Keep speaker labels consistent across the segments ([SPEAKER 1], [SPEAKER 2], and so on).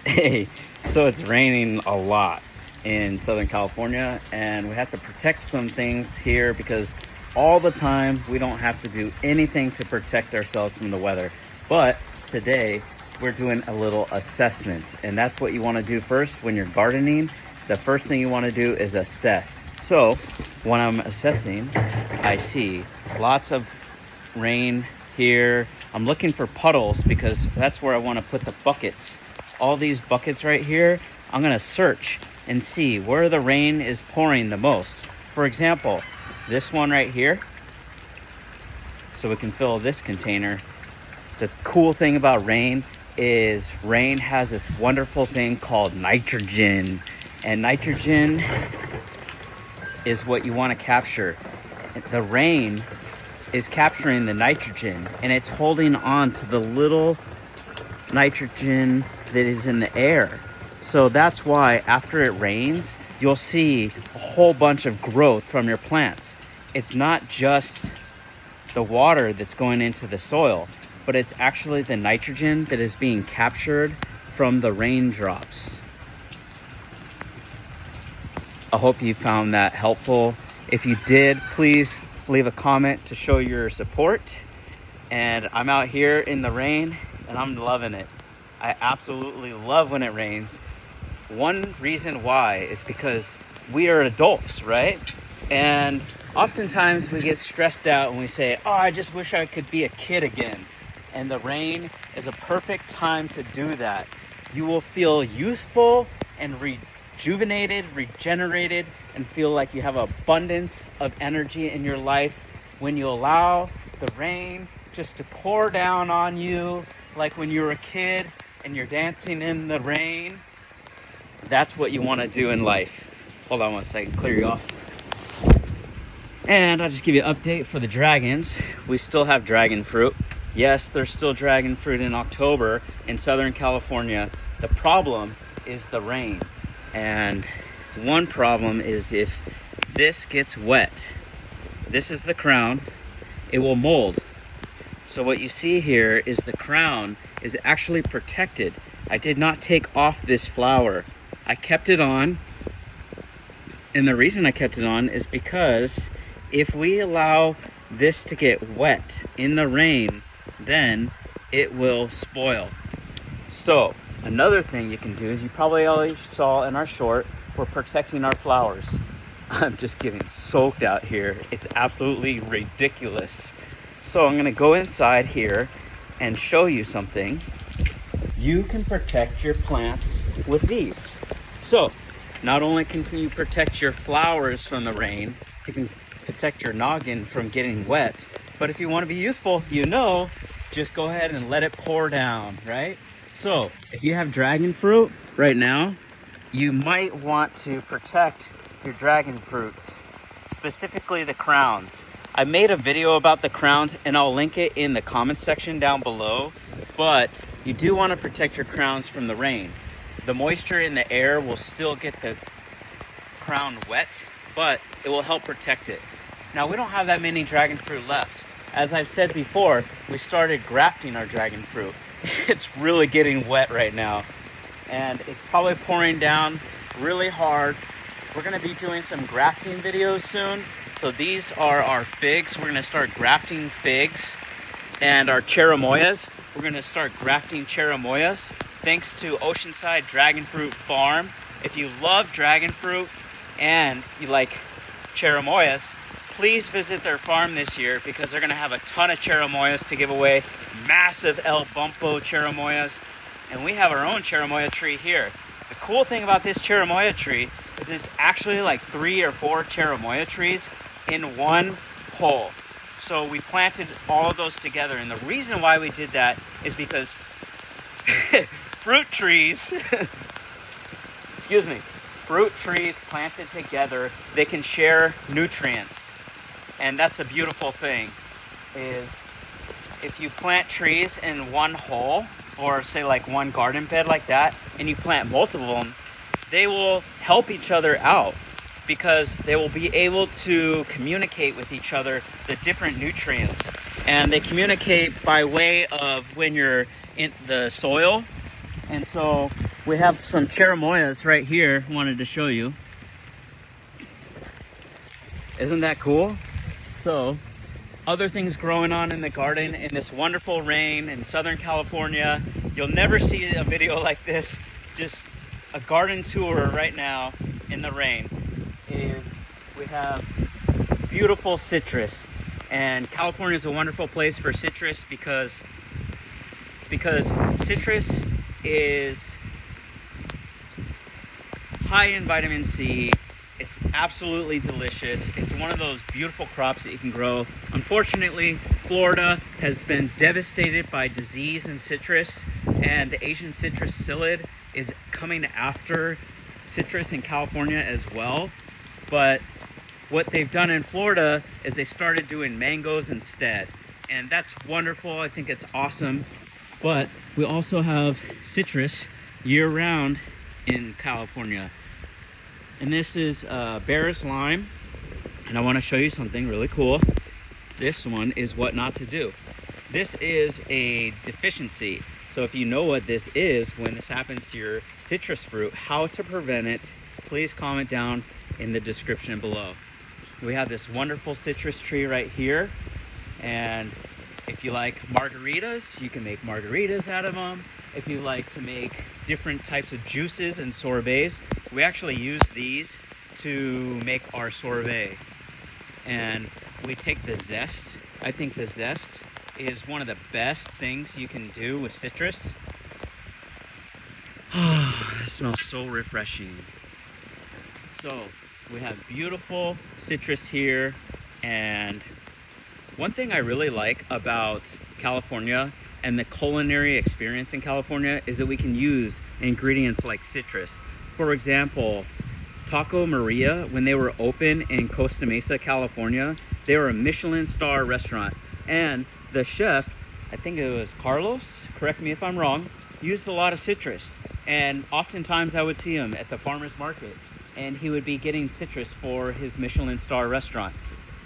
[SPEAKER 1] Hey, so it's raining a lot in Southern California, and we have to protect some things here because all the time we don't have to do anything to protect ourselves from the weather. But today we're doing a little assessment, and that's what you want to do first when you're gardening. The first thing you want to do is assess. So when I'm assessing, I see lots of rain here. I'm looking for puddles because that's where I want to put the buckets. All these buckets right here, I'm gonna search and see where the rain is pouring the most. For example, this one right here, so we can fill this container. The cool thing about rain is rain has this wonderful thing called nitrogen, and nitrogen is what you want to capture. The rain is capturing the nitrogen, and it's holding on to the little nitrogen that is in the air. So that's why after it rains, you'll see a whole bunch of growth from your plants. It's not just the water that's going into the soil, but it's actually the nitrogen that is being captured from the raindrops. I hope you found that helpful. If you did, please leave a comment to show your support. And I'm out here in the rain and I'm loving it. I absolutely love when it rains. One reason why is because we are adults, right? And oftentimes we get stressed out and we say, oh, I just wish I could be a kid again. And the rain is a perfect time to do that. You will feel youthful and rejuvenated, regenerated, and feel like you have abundance of energy in your life when you allow the rain just to pour down on you like when you were a kid and you're dancing in the rain. That's what you want to do in life. Hold on one second, clear you off. And I'll just give you an update for the dragons. We still have dragon fruit. Yes, there's still dragon fruit in October in Southern California. The problem is the rain. And one problem is if this gets wet, this is the crown, it will mold. So what you see here is the crown is actually protected. I did not take off this flower. I kept it on. And the reason I kept it on is because if we allow this to get wet in the rain, then it will spoil. So another thing you can do is you probably already saw in our short, we're protecting our flowers. I'm just getting soaked out here. It's absolutely ridiculous. So I'm gonna go inside here and show you something. You can protect your plants with these. So not only can you protect your flowers from the rain, you can protect your noggin from getting wet, but if you want to be youthful, just go ahead and let it pour down, right? So if you have dragon fruit right now, you might want to protect your dragon fruits, specifically the crowns. I made a video about the crowns and I'll link it in the comments section down below, but you do want to protect your crowns from the rain. The moisture in the air will still get the crown wet, but it will help protect it. Now we don't have that many dragon fruit left. As I've said before, we started grafting our dragon fruit. It's really getting wet right now and it's probably pouring down really hard. We're going to be doing some grafting videos soon. So these are our figs. We're going to start grafting figs, and our cherimoyas. We're going to start grafting cherimoyas thanks to Oceanside Dragon Fruit Farm. If you love dragon fruit and you like cherimoyas, please visit their farm this year because they're going to have a ton of cherimoyas to give away. Massive El Bumpo cherimoyas. And we have our own cherimoya tree here. The cool thing about this cherimoya tree is it's actually like 3 or 4 cherimoya trees in one hole. So we planted all of those together, and the reason why we did that is because fruit trees fruit trees planted together, they can share nutrients. And that's a beautiful thing, is if you plant trees in one hole, or say like one garden bed like that, and you plant multiple of them, they will help each other out because they will be able to communicate with each other the different nutrients. And they communicate by way of when you're in the soil, And so we have some cherimoyas right here, wanted to show you. Isn't that cool? So other things growing on in the garden in this wonderful rain in Southern California. You'll never see a video like this. Just a garden tour right now in the rain. Is we have beautiful citrus, and California is a wonderful place for citrus because citrus is high in vitamin C. It's absolutely delicious. It's one of those beautiful crops that you can grow. Unfortunately, Florida has been devastated by disease in citrus, and the Asian citrus psyllid is coming after citrus in California as well. But what they've done in Florida is they started doing mangoes instead, and that's wonderful. I think it's awesome. But we also have citrus year-round in California. And this is Bear's lime, and I want to show you something really cool. This one is what not to do. This is a deficiency. So if you know what this is, when this happens to your citrus fruit, how to prevent it, please comment down in the description below. We have this wonderful citrus tree right here, and if you like margaritas, you can make margaritas out of them. If you like to make different types of juices and sorbets, we actually use these to make our sorbet. And we take the zest. I think the zest is one of the best things you can do with citrus. It smells so refreshing. So we have beautiful citrus here, and one thing I really like about California and the culinary experience in California is that we can use ingredients like citrus. For example, Taco Maria, when they were open in Costa Mesa, California, they were a Michelin star restaurant. And the chef, I think it was Carlos, correct me if I'm wrong, used a lot of citrus. And oftentimes I would see him at the farmer's market, and he would be getting citrus for his Michelin star restaurant.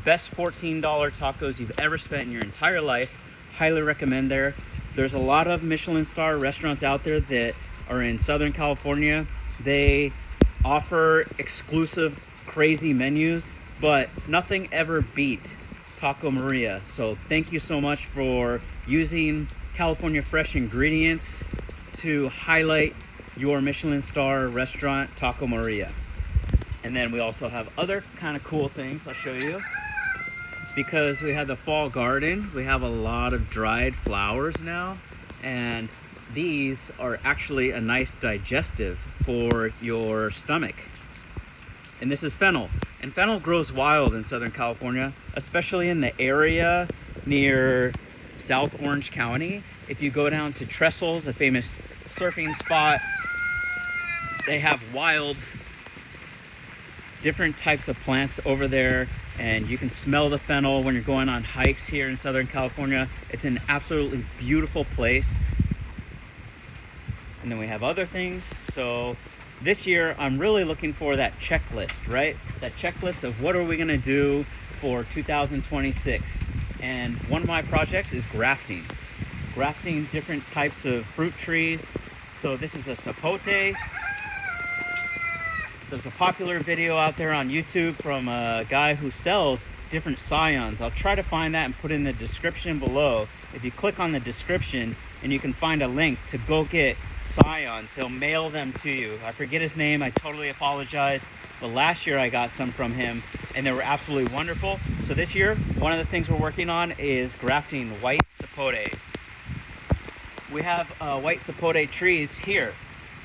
[SPEAKER 1] Best $14 tacos you've ever spent in your entire life. Highly recommend there. There's a lot of Michelin star restaurants out there that are in Southern California. They offer exclusive, crazy menus, but nothing ever beats Taco Maria. So thank you so much for using California fresh ingredients to highlight your Michelin star restaurant, Taco Maria. And then we also have other kind of cool things I'll show you. Because we have the fall garden, we have a lot of dried flowers now, and these are actually a nice digestive for your stomach. And this is fennel, and fennel grows wild in Southern California, especially in the area near South Orange County. If you go down to Trestles, a famous surfing spot, they have wild different types of plants over there, and you can smell the fennel when you're going on hikes here in Southern California. It's an absolutely beautiful place. And then we have other things. So this year I'm really looking for that checklist, right? That checklist of what are we going to do for 2026. And one of my projects is grafting different types of fruit trees. So this is a sapote. There's a popular video out there on YouTube from a guy who sells different scions. I'll try to find that and put in the description below. If you click on the description, and you can find a link to go get scions, he'll mail them to you. I forget his name, I totally apologize. But last year I got some from him, and they were absolutely wonderful. So this year, one of the things we're working on is grafting white sapote. We have white sapote trees here.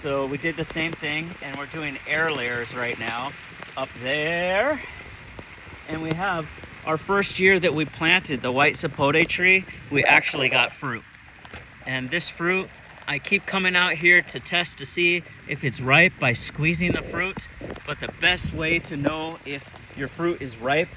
[SPEAKER 1] So we did the same thing, and we're doing air layers right now up there. And we have our first year that we planted the white sapote tree, we actually got fruit. And this fruit, I keep coming out here to test to see if it's ripe by squeezing the fruit. But the best way to know if your fruit is ripe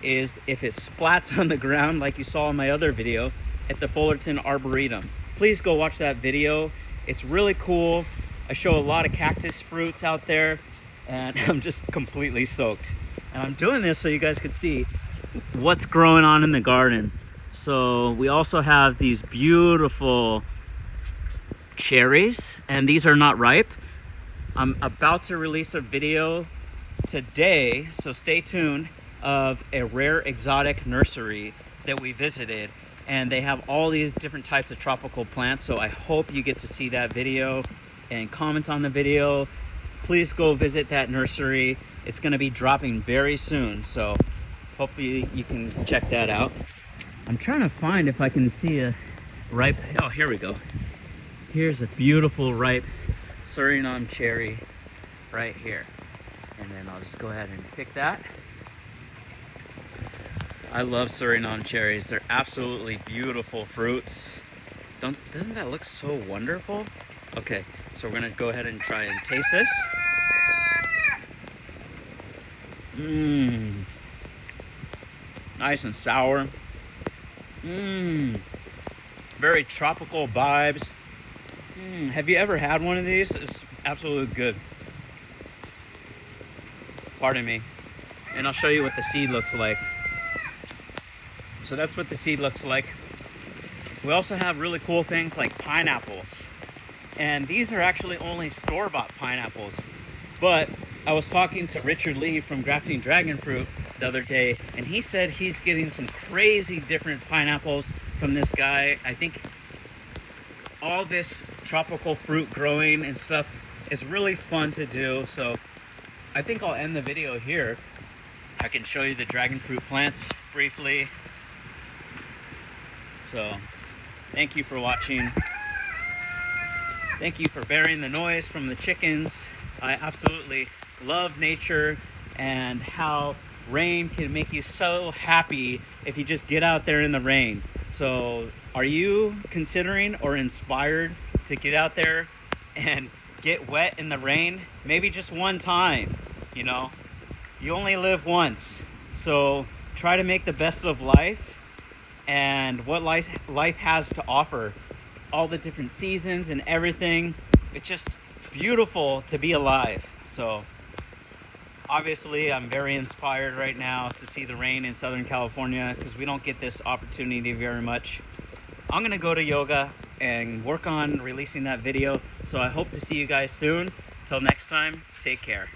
[SPEAKER 1] is if it splats on the ground like you saw in my other video at the Fullerton Arboretum. Please go watch that video. It's really cool. I show a lot of cactus fruits out there, and I'm just completely soaked. And I'm doing this so you guys can see what's growing on in the garden. So we also have these beautiful cherries, and these are not ripe. I'm about to release a video today, so stay tuned, of a rare exotic nursery that we visited, and they have all these different types of tropical plants. So I hope you get to see that video and comment on the video. Please go visit that nursery. It's going to be dropping very soon, so hopefully you can check that out. I'm trying to find if I can see a ripe, oh, here we go. Here's a beautiful ripe Suriname cherry right here. And then I'll just go ahead and pick that. I love Suriname cherries. They're absolutely beautiful fruits. Doesn't that look so wonderful? Okay, so we're gonna go ahead and try and taste this. Mmm. Nice and sour. Mmm. Very tropical vibes. Have you ever had one of these? It's absolutely good. Pardon me. And I'll show you what the seed looks like. So that's what the seed looks like. We also have really cool things like pineapples. And these are actually only store-bought pineapples. But I was talking to Richard Lee from Grafting Dragon Fruit the other day, and he said he's getting some crazy different pineapples from this guy. I think all this tropical fruit growing and stuff is really fun to do. So I think I'll end the video here. I can show you the dragon fruit plants briefly. So thank you for watching. Thank you for bearing the noise from the chickens. I absolutely love nature and how rain can make you so happy if you just get out there in the rain. So are you considering or inspired to get out there and get wet in the rain? Maybe just one time, you know? You only live once. So try to make the best of life and what life has to offer. All the different seasons and everything. It's just beautiful to be alive. So obviously I'm very inspired right now to see the rain in Southern California because we don't get this opportunity very much. I'm gonna go to yoga and work on releasing that video. So I hope to see you guys soon. Till next time, take care.